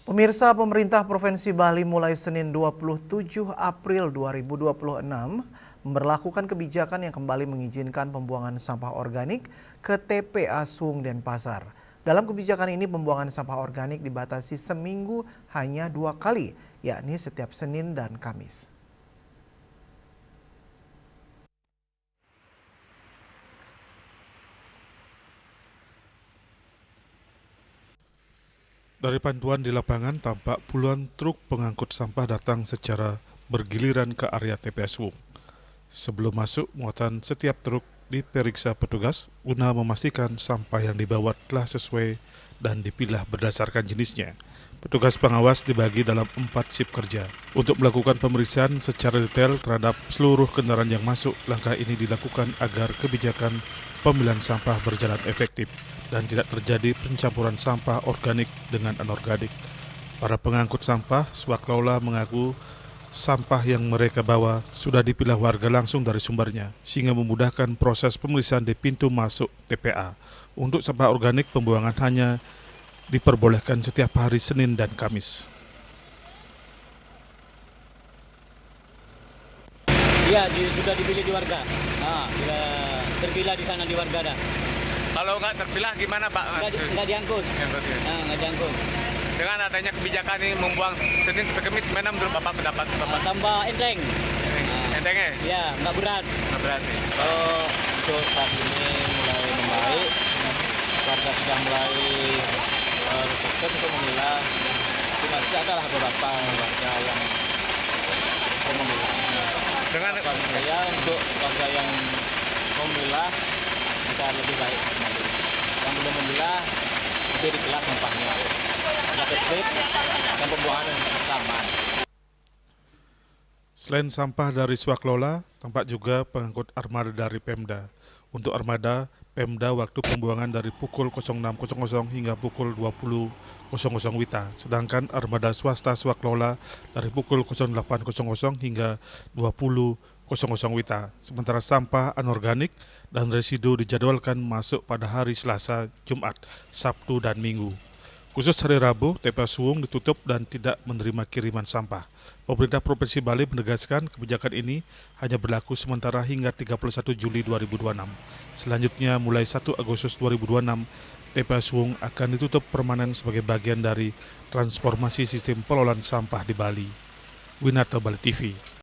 Pemirsa, pemerintah Provinsi Bali mulai Senin 27 April 2026 memberlakukan kebijakan yang kembali mengizinkan pembuangan sampah organik ke TPA Suung Denpasar. Dalam kebijakan ini pembuangan sampah organik dibatasi seminggu hanya 2 kali, yakni setiap Senin dan Kamis. Dari pantauan di lapangan, tampak puluhan truk pengangkut sampah datang secara bergiliran ke area TPA Suung. Sebelum masuk, muatan setiap truk diperiksa petugas guna memastikan sampah yang dibawa telah sesuai dan dipilah berdasarkan jenisnya. Petugas pengawas dibagi dalam 4 shift kerja. Untuk melakukan pemeriksaan secara detail terhadap seluruh kendaraan yang masuk, langkah ini dilakukan agar kebijakan pemilihan sampah berjalan efektif dan tidak terjadi pencampuran sampah organik dengan anorganik. Para pengangkut sampah swaklola mengaku sampah yang mereka bawa sudah dipilah warga langsung dari sumbernya, sehingga memudahkan proses pemeriksaan di pintu masuk TPA. Untuk sampah organik, pembuangan hanya diperbolehkan setiap hari Senin dan Kamis. Iya, sudah dipilih di warga. Terpilah di sana di warga dah. Kalau nggak terpilah gimana Pak? Nggak diangkut. Nggak diangkut. Dengan adanya kebijakan ini membuang Senin sampai Kamis, gimana menurut Bapak pendapat Bapak? Tambah enteng. Entengnya? Ya, nggak berat. Nggak berat. Kalau untuk saat ini mulai membaik, warga sudah mulai fokus untuk memilah. Tapi masih ada beberapa warga yang memilah. Dengan saya untuk warga yang memilah bisa lebih baik. Yang belum memilah lebih dipilah sampahnya. Tidak tertib dan pembuangan bersama. Selain sampah dari swaklola, tampak juga pengangkut armada dari Pemda. Untuk armada, Pemda waktu pembuangan dari pukul 06.00 hingga pukul 20.00 WITA. Sedangkan armada swasta swaklola dari pukul 08.00 hingga 20.00 WITA. Sementara sampah anorganik dan residu dijadwalkan masuk pada hari Selasa, Jumat, Sabtu, dan Minggu. Khusus hari Rabu, TPA Suung ditutup dan tidak menerima kiriman sampah. Pemerintah Provinsi Bali menegaskan kebijakan ini hanya berlaku sementara hingga 31 Juli 2026. Selanjutnya, mulai 1 Agustus 2026, TPA Suung akan ditutup permanen sebagai bagian dari transformasi sistem pengelolaan sampah di Bali. Winarto, Bali TV.